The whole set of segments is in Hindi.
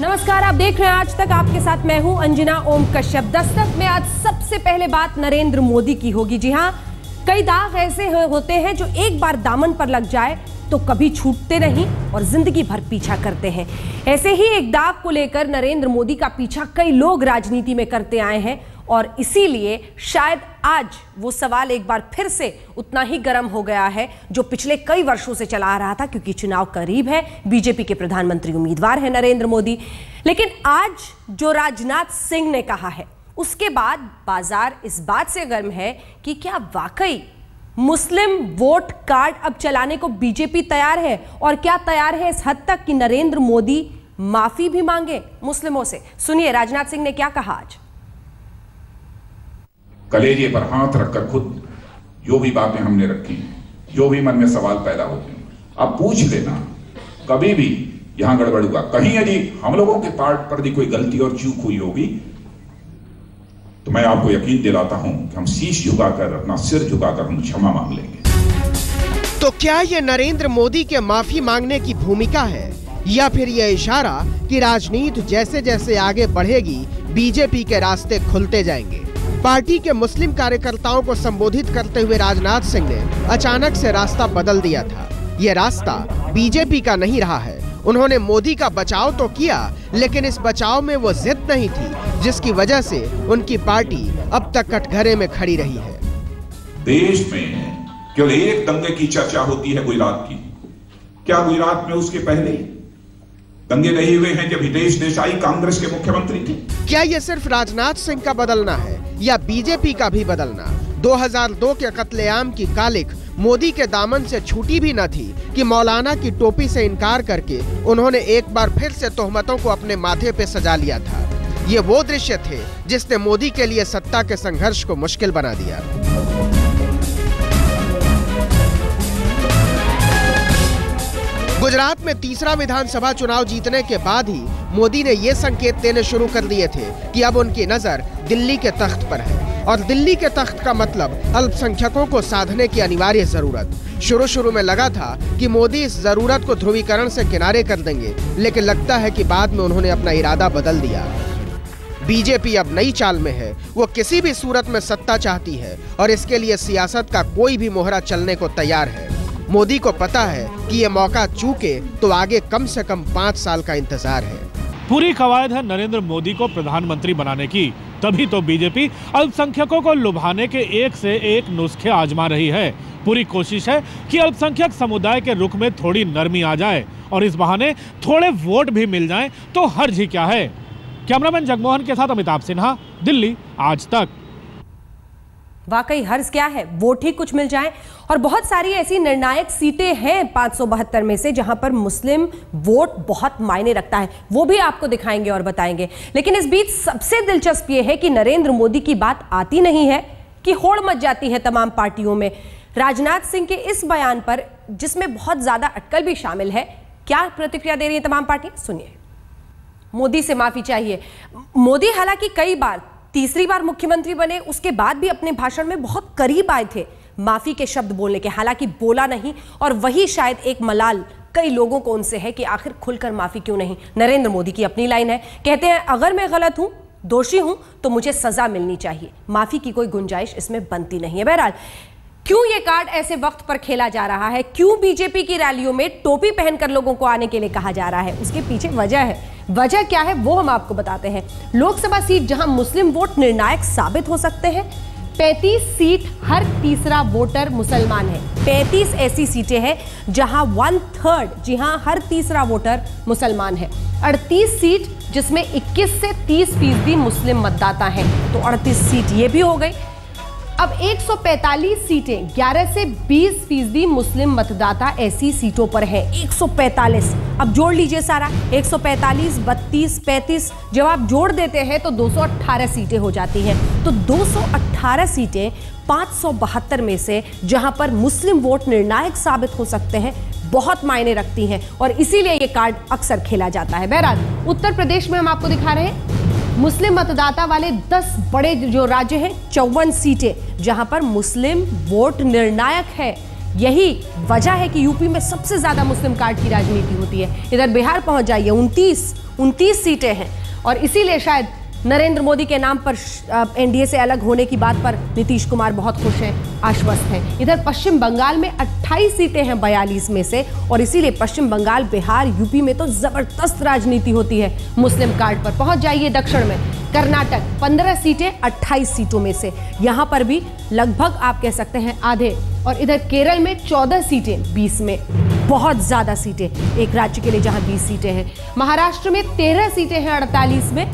नमस्कार, आप देख रहे हैं आज तक। आपके साथ मैं हूं अंजना ओम कश्यप। दस्तक में आज सबसे पहले बात नरेंद्र मोदी की होगी। जी हां, कई दाग ऐसे होते हैं जो एक बार दामन पर लग जाए तो कभी छूटते नहीं और जिंदगी भर पीछा करते हैं। ऐसे ही एक दाग को लेकर नरेंद्र मोदी का पीछा कई लोग राजनीति में करते आए हैं और इसीलिए शायद आज वो सवाल एक बार फिर से उतना ही गर्म हो गया है जो पिछले कई वर्षों से चला आ रहा था, क्योंकि चुनाव करीब है, बीजेपी के प्रधानमंत्री उम्मीदवार है नरेंद्र मोदी। लेकिन आज जो राजनाथ सिंह ने कहा है उसके बाद बाजार इस बात से गर्म है कि क्या वाकई मुस्लिम वोट कार्ड अब चलाने को बीजेपी तैयार है, और क्या तैयार है इस हद तक कि नरेंद्र मोदी माफी भी मांगे मुस्लिमों से। सुनिए राजनाथ सिंह ने क्या कहा आज। कलेजे पर हाथ रखकर खुद जो भी बातें हमने रखी हैं, जो भी मन में सवाल पैदा होते हैं, आप पूछ लेना कभी भी यहां गड़बड़ हुआ, कहीं यदि हम लोगों के पार्ट पर भी कोई गलती और चूक हुई होगी तो मैं आपको यकीन दिलाता हूं कि हम शीश झुकाकर, अपना सिर झुकाकर हम क्षमा मांग लेंगे। तो क्या ये नरेंद्र मोदी के माफी मांगने की भूमिका है, या फिर यह इशारा कि राजनीति जैसे जैसे आगे बढ़ेगी बीजेपी के रास्ते खुलते जाएंगे। पार्टी के मुस्लिम कार्यकर्ताओं को संबोधित करते हुए राजनाथ सिंह ने अचानक से रास्ता बदल दिया था। ये रास्ता बीजेपी का नहीं रहा है। उन्होंने मोदी का बचाव तो किया, लेकिन इस बचाव में वो जिद नहीं थी जिसकी वजह से उनकी पार्टी अब तक कटघरे में खड़ी रही है। देश में केवल एक दंगे की चर्चा होती है, गुजरात की। क्या गुजरात में उसके पहले दंगे नहीं हुए हैं जब हितेश देसाई कांग्रेस के मुख्यमंत्री थे? क्या ये सिर्फ राजनाथ सिंह का बदलना है या बीजेपी का भी बदलना? 2002 के कत्लेआम की कालिख मोदी के दामन से छूटी भी न थी कि मौलाना की टोपी से इनकार करके उन्होंने एक बार फिर से तोहमतों को अपने माथे पे सजा लिया था। ये वो दृश्य थे जिसने मोदी के लिए सत्ता के संघर्ष को मुश्किल बना दिया। गुजरात में तीसरा विधानसभा चुनाव जीतने के बाद ही मोदी ने ये संकेत देने शुरू कर दिए थे कि अब उनकी नजर दिल्ली के तख्त पर है, और दिल्ली के तख्त का मतलब अल्पसंख्यकों को साधने की अनिवार्य जरूरत। शुरू में लगा था कि मोदी इस जरूरत को ध्रुवीकरण से किनारे कर देंगे, लेकिन लगता है कि बाद में उन्होंने अपना इरादा बदल दिया। बीजेपी अब नई चाल में है। वो किसी भी सूरत में सत्ता चाहती है और इसके लिए सियासत का कोई भी मोहरा चलने को तैयार है। मोदी को पता है कि ये मौका चूके तो आगे कम से कम 5 साल का इंतजार है। पूरी कवायद है नरेंद्र मोदी को प्रधानमंत्री बनाने की, तभी तो बीजेपी अल्पसंख्यकों को लुभाने के एक से एक नुस्खे आजमा रही है। पूरी कोशिश है कि अल्पसंख्यक समुदाय के रुख में थोड़ी नरमी आ जाए और इस बहाने थोड़े वोट भी मिल जाएं तो हर्ज ही क्या है। कैमरामैन जगमोहन के साथ अमिताभ सिन्हा, दिल्ली, आज तक। वाकई हर्ज क्या है, वोट ही कुछ मिल जाए। और बहुत सारी ऐसी निर्णायक सीटें हैं 572 में से जहां पर मुस्लिम वोट बहुत मायने रखता है, वो भी आपको दिखाएंगे और बताएंगे। लेकिन इस बीच सबसे दिलचस्प ये है कि नरेंद्र मोदी की बात आती नहीं है कि होड़ मच जाती है तमाम पार्टियों में। राजनाथ सिंह के इस बयान पर, जिसमें बहुत ज्यादा अटकल भी शामिल है, क्या प्रतिक्रिया दे रही है तमाम पार्टी, सुनिए। मोदी से माफी चाहिए। मोदी हालांकि कई बार, तीसरी बार मुख्यमंत्री बने उसके बाद भी अपने भाषण में बहुत करीब आए थे माफी के शब्द बोलने के, हालांकि बोला नहीं, और वही शायद एक मलाल कई लोगों को उनसे है कि आखिर खुलकर माफी क्यों नहीं। नरेंद्र मोदी की अपनी लाइन है, कहते हैं अगर मैं गलत हूं, दोषी हूं तो मुझे सजा मिलनी चाहिए, माफी की कोई गुंजाइश इसमें बनती नहीं है। बहरहाल क्यों ये कार्ड ऐसे वक्त पर खेला जा रहा है, क्यों बीजेपी की रैलियों में टोपी पहनकर लोगों को आने के लिए कहा जा रहा है, उसके पीछे वजह है। वजह क्या है वो हम आपको बताते हैं। लोकसभा सीट जहां मुस्लिम वोट निर्णायक साबित हो सकते हैं, 35 सीट हर तीसरा वोटर मुसलमान है। 35 ऐसी सीटें हैं जहां 1/3, जी हां, हर तीसरा वोटर मुसलमान है। 38 सीट जिसमें 21 से 30% मुस्लिम मतदाता हैं, तो 38 सीट ये भी हो गई। अब 145 सीटें, 11 से 20% मुस्लिम मतदाता ऐसी सीटों पर हैं। 145, अब जोड़ लीजिए सारा, 145, 32, 35, जब आप जोड़ देते हैं तो 218 सीटें हो जाती हैं। तो 218 सीटें 572 में से जहां पर मुस्लिम वोट निर्णायक साबित हो सकते हैं, बहुत मायने रखती हैं, और इसीलिए ये कार्ड अक्सर खेला जाता है। बहरहाल उत्तर प्रदेश में हम आपको दिखा रहे हैं मुस्लिम मतदाता वाले 10 बड़े जो राज्य हैं, 54 सीटें जहां पर मुस्लिम वोट निर्णायक है। यही वजह है कि यूपी में सबसे ज्यादा मुस्लिम कार्ड की राजनीति होती है। इधर बिहार पहुंच जाइए, 29 सीटें हैं और इसीलिए शायद नरेंद्र मोदी के नाम पर एनडीए से अलग होने की बात पर नीतीश कुमार बहुत खुश हैं, आश्वस्त हैं। इधर पश्चिम बंगाल में 28 सीटें हैं 42 में से और इसीलिए पश्चिम बंगाल, बिहार, यूपी में तो जबरदस्त राजनीति होती है मुस्लिम कार्ड पर। पहुंच जाइए दक्षिण में, कर्नाटक 15 सीटें 28 सीटों में से, यहां पर भी लगभग आप कह सकते हैं आधे। और इधर केरल में 14 सीटें 20 में, बहुत ज्यादा सीटें एक राज्य के लिए जहां 20 सीटें हैं। महाराष्ट्र में 13 सीटें हैं 48 में।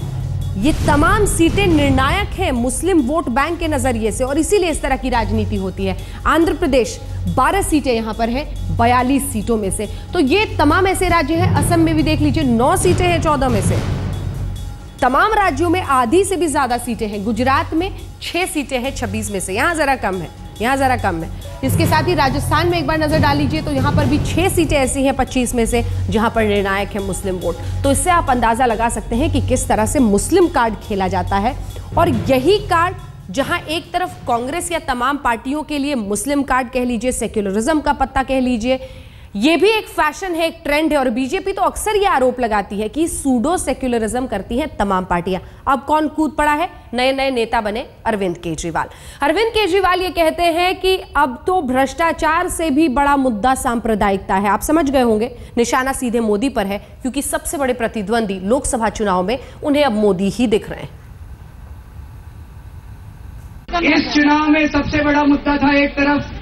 ये तमाम सीटें निर्णायक हैं मुस्लिम वोट बैंक के नजरिए से और इसीलिए इस तरह की राजनीति होती है। आंध्र प्रदेश 12 सीटें यहां पर है 42 सीटों में से। तो ये तमाम ऐसे राज्य हैं, असम में भी देख लीजिए 9 सीटें हैं 14 में से। तमाम राज्यों में आधी से भी ज्यादा सीटें हैं। गुजरात में 6 सीटें हैं 26 में से, यहां जरा कम है, यहां जरा कम है। इसके साथ ही राजस्थान में एक बार नजर डाल लीजिए तो यहां पर भी 6 सीटें ऐसी हैं 25 में से जहां पर निर्णायक है मुस्लिम वोट। तो इससे आप अंदाजा लगा सकते हैं कि किस तरह से मुस्लिम कार्ड खेला जाता है। और यही कार्ड जहां एक तरफ कांग्रेस या तमाम पार्टियों के लिए मुस्लिम कार्ड कह लीजिए, सेक्युलरिज्म का पत्ता कह लीजिए, ये भी एक फैशन है, एक ट्रेंड है। और बीजेपी तो अक्सर ये आरोप लगाती है कि सूडो सेक्युलरिज्म करती हैं तमाम पार्टियां। अब कौन कूद पड़ा है? नए नए नेता बने अरविंद केजरीवाल। अरविंद केजरीवाल ये कहते हैं कि अब तो भ्रष्टाचार से भी बड़ा मुद्दा सांप्रदायिकता है। आप समझ गए होंगे निशाना सीधे मोदी पर है, क्योंकि सबसे बड़े प्रतिद्वंदी लोकसभा चुनाव में उन्हें अब मोदी ही दिख रहे हैं। इस चुनाव में सबसे बड़ा मुद्दा था, एक तरफ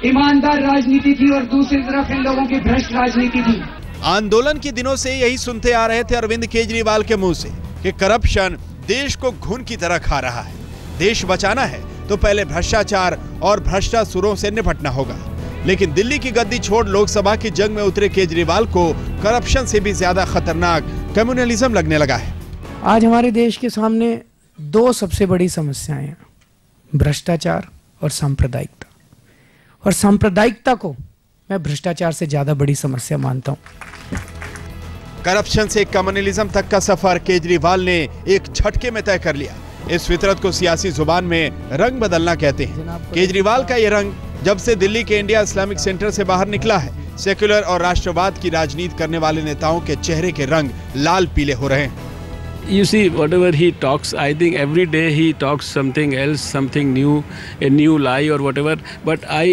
ईमानदार राजनीति थी और दूसरी तरफ इन लोगों की भ्रष्ट राजनीति थी। आंदोलन के दिनों से यही सुनते आ रहे थे अरविंद केजरीवाल के मुंह से कि करप्शन देश को घुन की तरह खा रहा है। देश बचाना है तो पहले भ्रष्टाचार और भ्रष्टासुरों से निपटना होगा। लेकिन दिल्ली की गद्दी छोड़ लोकसभा की जंग में उतरे केजरीवाल को करप्शन से भी ज्यादा खतरनाक कम्युनलिज्म लगने लगा है। आज हमारे देश के सामने 2 सबसे बड़ी समस्याएं हैं, भ्रष्टाचार और सांप्रदायिकता। और सांप्रदायिकता को मैं भ्रष्टाचार से ज्यादा बड़ी समस्या मानता हूं। करप्शन से कम्युनलिज्म तक का सफर केजरीवाल ने एक झटके में तय कर लिया। इस फितरत को सियासी जुबान में रंग बदलना कहते हैं। केजरीवाल का ये रंग जब से दिल्ली के इंडिया इस्लामिक सेंटर से बाहर निकला है, सेक्युलर और राष्ट्रवाद की राजनीति करने वाले नेताओं के चेहरे के रंग लाल पीले हो रहे हैं। You see, whatever he talks, I think every day he talks something else, something new, a new lie or whatever. But I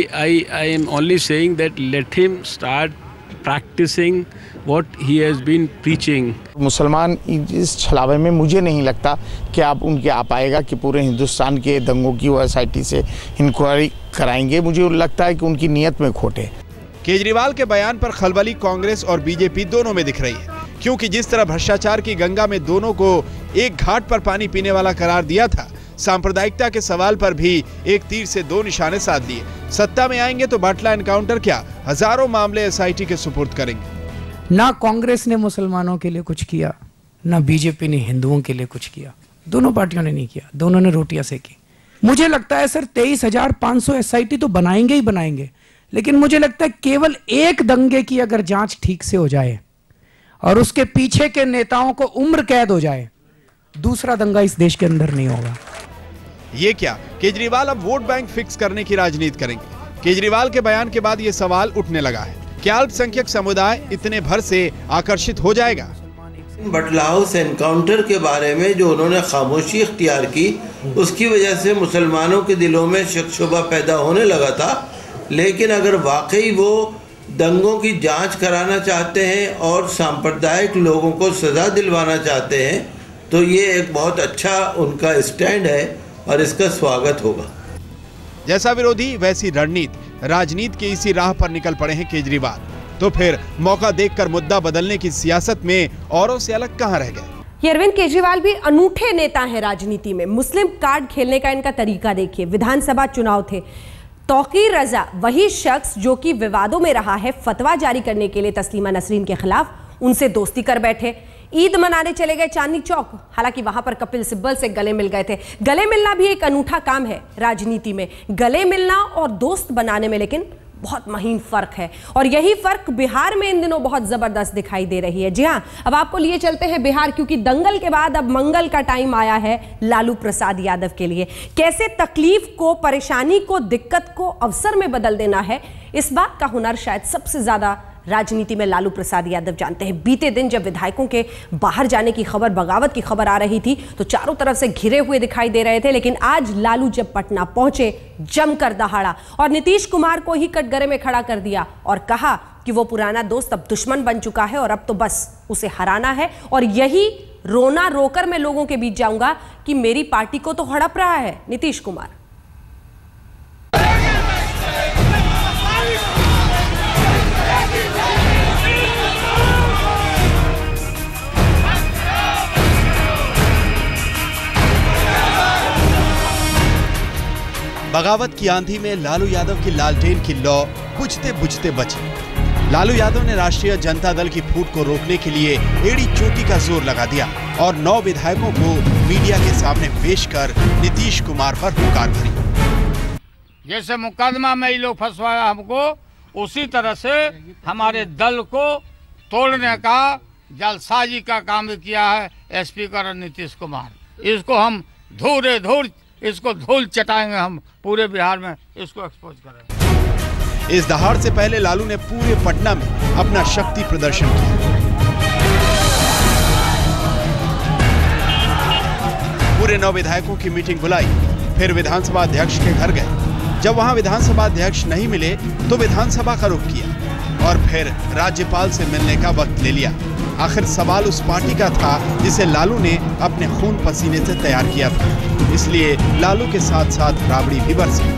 am only saying that let him start practicing what he has been preaching. मुसलमान इस छलावे में मुझे नहीं लगता कि आप उनके आ पाएगा कि पूरे हिंदुस्तान के दंगों की वो SIT से इंक्वायरी कराएंगे। मुझे लगता है कि उनकी नीयत में खोट है। केजरीवाल के बयान पर खलबली कांग्रेस और बीजेपी दोनों में दिख रही है, क्योंकि जिस तरह भ्रष्टाचार की गंगा में दोनों को एक घाट पर पानी पीने वाला करार दिया था, सांप्रदायिकता के सवाल पर भी एक तीर से 2 निशाने साध दिए। सत्ता में आएंगे तो बाटला एनकाउंटर क्या, हजारों मामले SIT के सुपुर्द करेंगे। ना कांग्रेस ने मुसलमानों के लिए कुछ किया, ना बीजेपी ने हिंदुओं के लिए कुछ किया। दोनों पार्टियों ने नहीं किया, दोनों ने रोटियां सेकी। मुझे लगता है सर 23,500 SIT तो बनाएंगे ही बनाएंगे, लेकिन मुझे लगता है केवल एक दंगे की अगर जांच ठीक से हो जाए और उसके पीछे के नेताओं को उम्र कैद हो जाए, दूसरा दंगा इस देश के अंदर नहीं होगा। ये क्या, केजरीवाल अब वोट बैंक फिक्स करने की राजनीति करेंगे? केजरीवाल के बयान के बाद ये सवाल उठने लगा है, क्या अल्पसंख्यक समुदाय इतने भर से आकर्षित हो जाएगा? बटला हाउस एनकाउंटर के बारे में जो उन्होंने खामोशी इख्तियार की, उसकी वजह से मुसलमानों के दिलों में शक शुबा पैदा होने लगा था। लेकिन अगर वाकई वो दंगों की जांच कराना चाहते हैं और सांप्रदायिक लोगों को सज़ा दिलवाना चाहते हैं, तो ये एक बहुत अच्छा उनका स्टैंड है और इसका स्वागत होगा। जैसा विरोधी वैसी रणनीति, राजनीति की इसी राह पर निकल पड़े हैं केजरीवाल। तो फिर मौका देखकर मुद्दा बदलने की सियासत में औरों से अलग कहां रह गए? ये अरविंद केजरीवाल भी अनूठे नेता हैं राजनीति में। मुस्लिम कार्ड खेलने का इनका तरीका देखिए। विधानसभा चुनाव थे, तौकीर रजा, वही शख्स जो कि विवादों में रहा है, फतवा जारी करने के लिए तस्लीमा नसरीन के खिलाफ, उनसे दोस्ती कर बैठे। ईद मनाने चले गए चांदनी चौक, हालांकि वहां पर कपिल सिब्बल से गले मिल गए थे। गले मिलना भी एक अनूठा काम है राजनीति में, गले मिलना और दोस्त बनाने में लेकिन बहुत महीन फर्क है। और यही फर्क बिहार में इन दिनों बहुत जबरदस्त दिखाई दे रही है। जी हां, अब आपको लिए चलते हैं बिहार, क्योंकि दंगल के बाद अब मंगल का टाइम आया है लालू प्रसाद यादव के लिए। कैसे तकलीफ को, परेशानी को, दिक्कत को अवसर में बदल देना है, इस बात का हुनर शायद सबसे ज्यादा राजनीति में लालू प्रसाद यादव जानते हैं। बीते दिन जब विधायकों के बाहर जाने की खबर, बगावत की खबर आ रही थी तो चारों तरफ से घिरे हुए दिखाई दे रहे थे, लेकिन आज लालू जब पटना पहुंचे जमकर दहाड़ा और नीतीश कुमार को ही कटघरे में खड़ा कर दिया और कहा कि वो पुराना दोस्त अब दुश्मन बन चुका है और अब तो बस उसे हराना है और यही रोना रोकर मैं लोगों के बीच जाऊंगा कि मेरी पार्टी को तो हड़प रहा है नीतीश कुमार। बगावत की आंधी में लालू यादव की लालटेन की लौ बुझते बुझते बची। लालू यादव ने राष्ट्रीय जनता दल की फूट को रोकने के लिए एड़ी चोटी का जोर लगा दिया और 9 विधायकों को मीडिया के सामने पेश कर नीतीश कुमार पर हुंकार भरी। जैसे मुकदमा में ये लोग फंसवाया हमको, उसी तरह से हमारे दल को तोड़ने का जालसाजी का काम किया है स्पीकर और नीतीश कुमार। इसको हम इसको धूल चटाएंगे, हम पूरे बिहार में इसको एक्सपोज करेंगे। इस दहाड़ से पहले लालू ने पूरे पटना में अपना शक्ति प्रदर्शन किया। पूरे 9 विधायकों की मीटिंग बुलाई, फिर विधानसभा अध्यक्ष के घर गए। जब वहां विधानसभा अध्यक्ष नहीं मिले तो विधानसभा का रुख किया और फिर राज्यपाल से मिलने का वक्त ले लिया। आखिर सवाल उस पार्टी का था जिसे लालू ने अपने खून पसीने से तैयार किया था, इसलिए लालू के साथ साथ राबड़ी भी बरसी।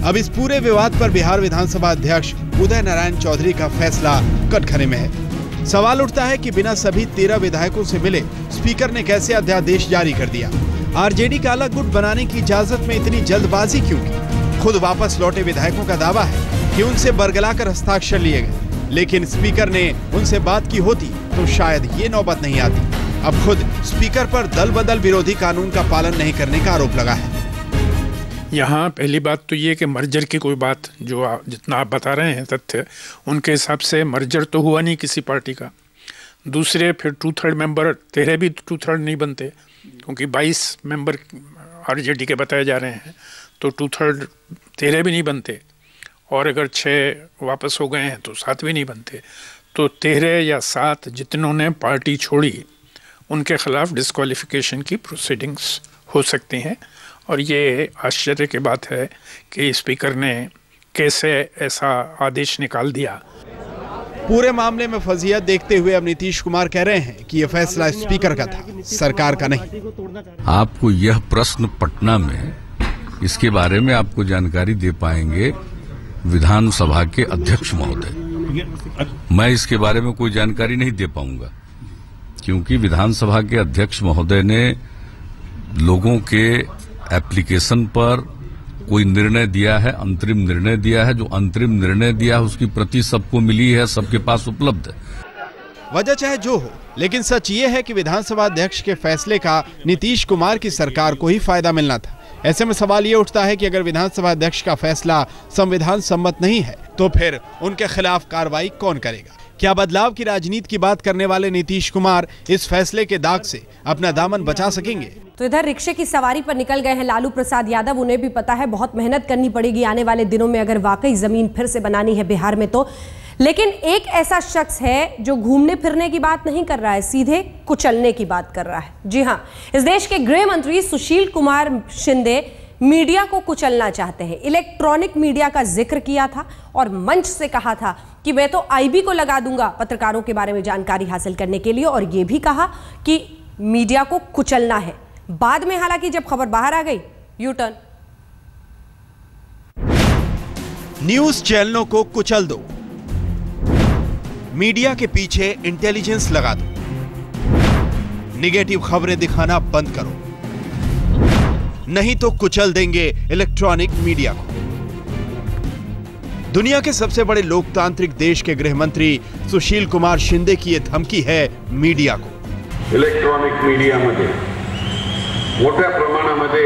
अब इस पूरे विवाद पर बिहार विधानसभा अध्यक्ष उदय नारायण चौधरी का फैसला कटघरे में है। सवाल उठता है कि बिना सभी 13 विधायकों से मिले स्पीकर ने कैसे अध्यादेश जारी कर दिया। आरजेडी का अलग गुट बनाने की इजाजत में इतनी जल्दबाजी क्यों की? खुद वापस लौटे विधायकों का दावा है कि उनसे बरगलाकर हस्ताक्षर लिए गए, लेकिन स्पीकर ने उनसे बात की होती तो शायद ये नौबत नहीं आती। अब खुद स्पीकर पर दल बदल विरोधी कानून का पालन नहीं करने का आरोप लगा है। यहाँ पहली बात तो ये कि मर्जर की कोई बात जो जितना आप बता रहे हैं तथ्य, उनके हिसाब से मर्जर तो हुआ नहीं किसी पार्टी का। दूसरे फिर 2/3 मेंबर 13 भी 2/3 नहीं बनते, क्योंकि 22 मेंबर आरजेडी के बताए जा रहे हैं, तो 2/3 13 भी नहीं बनते और अगर 6 वापस हो गए हैं तो 7 भी नहीं बनते। तो 13 या 7 जितनों ने पार्टी छोड़ी उनके खिलाफ डिस्क्वालिफिकेशन की प्रोसीडिंग्स हो सकती हैं और ये आश्चर्य की बात है कि स्पीकर ने कैसे ऐसा आदेश निकाल दिया। पूरे मामले में फजीहत देखते हुए अब नीतीश कुमार कह रहे हैं कि यह फैसला स्पीकर का था, सरकार का नहीं। आपको यह प्रश्न पटना में इसके बारे में आपको जानकारी दे पाएंगे विधानसभा के अध्यक्ष महोदय। मैं इसके बारे में कोई जानकारी नहीं दे पाऊंगा क्योंकि विधानसभा के अध्यक्ष महोदय ने लोगों के एप्लीकेशन पर कोई निर्णय दिया है, अंतरिम निर्णय दिया है। जो अंतरिम निर्णय दिया है उसकी प्रति सबको मिली है, सबके पास उपलब्ध है। वजह चाहे जो हो, लेकिन सच ये है कि विधानसभा अध्यक्ष के फैसले का नीतीश कुमार की सरकार को ही फायदा मिलना था। ऐसे में सवाल ये उठता है कि अगर विधानसभा अध्यक्ष का फैसला संविधान सम्मत नहीं है तो फिर उनके खिलाफ कार्रवाई कौन करेगा? क्या बदलाव की राजनीति की बात करने वाले नीतीश कुमार इस फैसले के दाग से अपना दामन बचा सकेंगे? तो इधर रिक्शे की सवारी पर निकल गए हैं लालू प्रसाद यादव। उन्हें भी पता है बहुत मेहनत करनी पड़ेगी आने वाले दिनों में अगर वाकई जमीन फिर से बनानी है बिहार में तो। लेकिन एक ऐसा शख्स है जो घूमने फिरने की बात नहीं कर रहा है, सीधे कुचलने की बात कर रहा है। जी हां, इस देश के गृह मंत्री सुशील कुमार शिंदे मीडिया को कुचलना चाहते हैं। इलेक्ट्रॉनिक मीडिया का जिक्र किया था और मंच से कहा था कि मैं तो आईबी को लगा दूंगा पत्रकारों के बारे में जानकारी हासिल करने के लिए, और यह भी कहा कि मीडिया को कुचलना है। बाद में हालांकि जब खबर बाहर आ गई, यू टर्न। न्यूज चैनलों को कुचल दो, मीडिया के पीछे इंटेलिजेंस लगा दो, निगेटिव खबरें दिखाना बंद करो, नहीं तो कुचल देंगे इलेक्ट्रॉनिक मीडिया को। दुनिया के सबसे बड़े लोकतांत्रिक देश के गृह मंत्री सुशील कुमार शिंदे की यह धमकी है मीडिया को। इलेक्ट्रॉनिक मीडियामध्ये मोठ्या प्रमाणामध्ये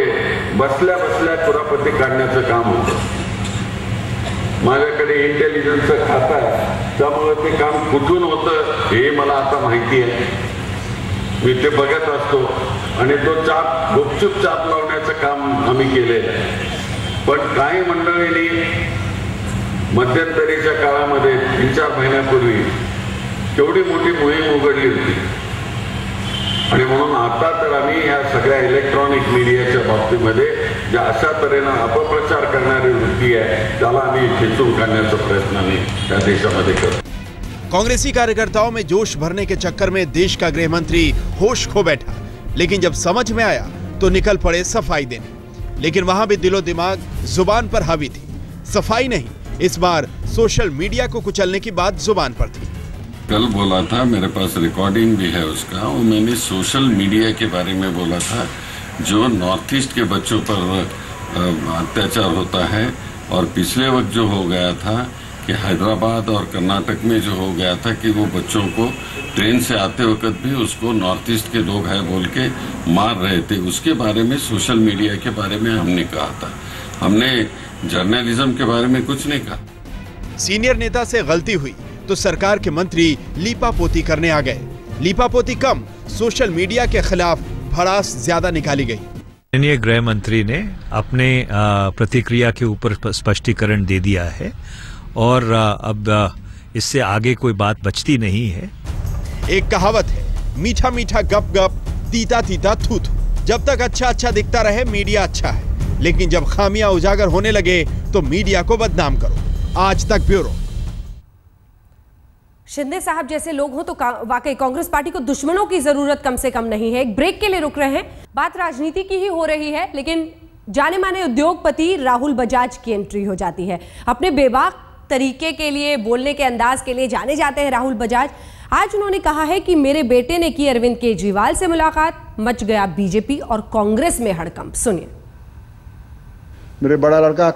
बसल्या बसल्या कुरापती काढण्याचं काम होतं। माझ्याकडे इंटेलिजन्सचं खातं आहे, त्यामुळे ते काम कुठून होतं हे मला आता माहिती आहे। मी ते बघत असतो आणि तो चाप गुपचूप चाप लावण्याचं काम आम्ही केलेलं आहे। पण काही मंडळींनी मध्यंतरीच्या काळामध्ये 3-4 महिन्यापूर्वी केवढी मोठी मोहीम उघडली होती आणि म्हणून आता तर आम्ही या सगळ्या इलेक्ट्रॉनिक मीडियाच्या बाबतीमध्ये ज्या अशा तऱ्हेनं अपप्रचार करणारी वृत्ती आहे त्याला आम्ही खेचून काढण्याचा प्रयत्न आम्ही या देशामध्ये करतो। कांग्रेसी कार्यकर्ताओं में जोश भरने के चक्कर में देश का गृह मंत्री होश खो बैठा, लेकिन जब समझ में आया तो निकल पड़े सफाई देने। लेकिन वहां भी दिलो दिमाग जुबान पर हावी थी। सफाई नहीं, इस बार सोशल मीडिया को कुचलने की बात जुबान पर थी। कल बोला था, मेरे पास रिकॉर्डिंग भी है उसका, और मैंने सोशल मीडिया के बारे में बोला था जो नॉर्थ ईस्ट के बच्चों पर अत्याचार होता है। और पिछले वक्त जो हो गया था कि हैदराबाद और कर्नाटक में जो हो गया था कि वो बच्चों को ट्रेन से आते वक्त भी उसको नॉर्थ ईस्ट के लोग हैं बोल के मार रहे थे, उसके बारे में सोशल मीडिया के बारे में हमने कहा था। हमने जर्नलिज्म के बारे में कुछ नहीं कहा। सीनियर नेता से गलती हुई तो सरकार के मंत्री लीपापोती करने आ गए। लीपापोती कम, सोशल मीडिया के खिलाफ भड़ास ज्यादा निकाली गई। माननीय गृह मंत्री ने अपने प्रतिक्रिया के ऊपर स्पष्टीकरण दे दिया है और अब इससे आगे कोई बात बचती नहीं है। एक कहावत है, मीठा मीठा गप गप, तीता तीता थू थू। जब तक अच्छा अच्छा दिखता रहे मीडिया अच्छा है, लेकिन जब खामियां उजागर होने लगे तो मीडिया को बदनाम करो। आज तक ब्यूरो। शिंदे साहब जैसे लोग हो तो वाकई कांग्रेस पार्टी को दुश्मनों की जरूरत कम से कम नहीं है। एक ब्रेक के लिए रुक रहे हैं। बात राजनीति की ही हो रही है, लेकिन जाने माने उद्योगपति राहुल बजाज की एंट्री हो जाती है। अपने बेबाक तरीके के लिए, बोलने के अंदाज के लिए जाने जाते हैं राहुल बजाज। आज उन्होंने कहा है कि मेरे बेटे ने की अरविंद केजरीवाल से मुलाकात, मच गया बीजेपी और कांग्रेस में हड़कंप। सुनिए। मेरे बड़ा लड़का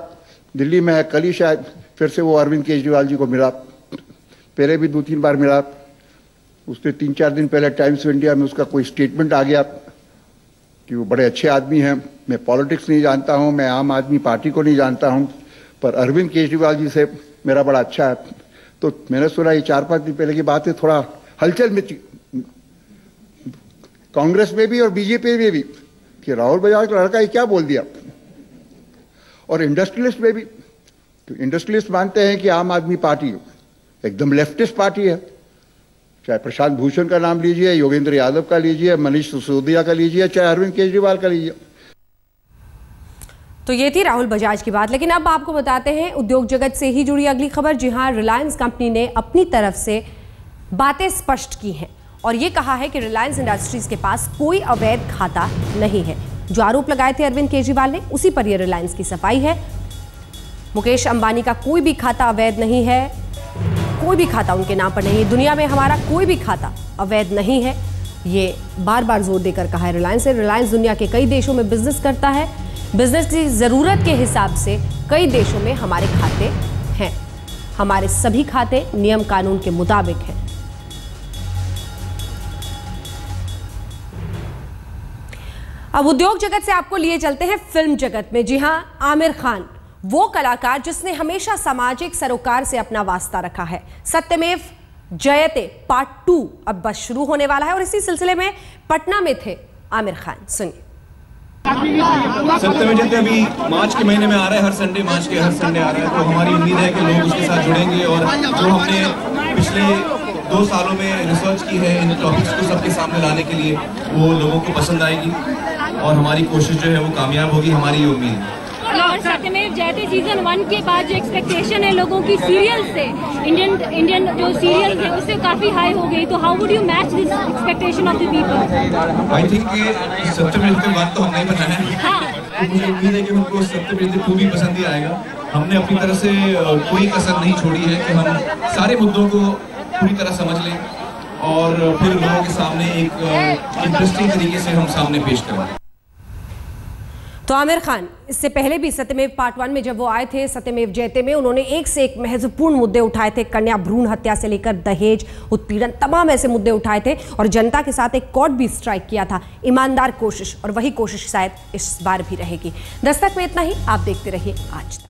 दिल्ली में है, कल ही शायद फिर से वो अरविंद केजरीवाल जी को मिला। पहले भी 2-3 बार मिला। उसने 3-4 दिन पहले टाइम्स ऑफ इंडिया में उसका कोई स्टेटमेंट आ गया कि वो बड़े अच्छे आदमी हैं। मैं पॉलिटिक्स नहीं जानता हूं, मैं आम आदमी पार्टी को नहीं जानता हूं, पर अरविंद केजरीवाल जी से मेरा बड़ा अच्छा है। तो मैंने सुना ये 4-5 दिन पहले की बात है, थोड़ा हलचल में कांग्रेस में भी और बीजेपी में भी कि राहुल बजाज का लड़का ये क्या बोल दिया। और इंडस्ट्रियलिस्ट में भी, इंडस्ट्रियलिस्ट मानते हैं कि आम आदमी पार्टी एकदम लेफ्टिस्ट पार्टी है। चाहे प्रशांत भूषण का नाम लीजिए, योगेंद्र यादव का लीजिए, मनीष सिसोदिया का लीजिए, चाहे अरविंद केजरीवाल का लीजिए। तो ये थी राहुल बजाज की बात। लेकिन अब आपको बताते हैं उद्योग जगत से ही जुड़ी अगली खबर। जी हां, रिलायंस कंपनी ने अपनी तरफ से बातें स्पष्ट की हैं और ये कहा है कि रिलायंस इंडस्ट्रीज के पास कोई अवैध खाता नहीं है। जो आरोप लगाए थे अरविंद केजरीवाल ने, उसी पर यह रिलायंस की सफाई है। मुकेश अंबानी का कोई भी खाता अवैध नहीं है, कोई भी खाता उनके नाम पर नहीं है। दुनिया में हमारा कोई भी खाता अवैध नहीं है, ये बार बार जोर देकर कहा है रिलायंस ने। रिलायंस दुनिया के कई देशों में बिजनेस करता है। बिजनेस की जरूरत के हिसाब से कई देशों में हमारे खाते हैं। हमारे सभी खाते नियम कानून के मुताबिक हैं। अब उद्योग जगत से आपको लिए चलते हैं फिल्म जगत में। जी हां, आमिर खान, वो कलाकार जिसने हमेशा सामाजिक सरोकार से अपना वास्ता रखा है। सत्यमेव जयते पार्ट 2 अब बस शुरू होने वाला है और इसी सिलसिले में पटना में थे आमिर खान। सुनिए। सत्यमेव जयते अभी मार्च के महीने में आ रहा है, हर संडे मार्च के हर संडे आ रहा है। तो हमारी उम्मीद है कि लोग उसके साथ जुड़ेंगे और जो हमने पिछले 2 सालों में रिसर्च की है इन टॉपिक्स को सबके सामने लाने के लिए, वो लोगों को पसंद आएगी और हमारी कोशिश जो है वो कामयाब होगी, हमारी ये उम्मीद है। और सत्यमेव जयते सीजन 1 के बाद जो एक्सपेक्टेशन है लोगों की सीरियल से, इंडियन जो सीरियल है उससे काफी हाई हो गई। तो how would you match this expectation of the people? I think कि सत्यमेव के बाद तो हम नहीं पता है। तो मुझे उम्मीद है कि उनको सत्यमेव 2 भी पसंद ही आएगा। हमने अपनी तरफ से कोई कसर नहीं छोड़ी है कि हम सारे मुद्दों को पूरी तरह समझ लें और फिर लोगों के सामने एक इंटरेस्टिंग तरीके से हम सामने पेश करें। तो आमिर खान इससे पहले भी सत्यमेव पार्ट 1 में जब वो आए थे, सत्यमेव जयते में, उन्होंने एक से एक महत्वपूर्ण मुद्दे उठाए थे। कन्या भ्रूण हत्या से लेकर दहेज, उत्पीड़न, तमाम ऐसे मुद्दे उठाए थे और जनता के साथ एक कॉर्ड भी स्ट्राइक किया था। ईमानदार कोशिश, और वही कोशिश शायद इस बार भी रहेगी। दस्तक में इतना ही। आप देखते रहिए आज तक।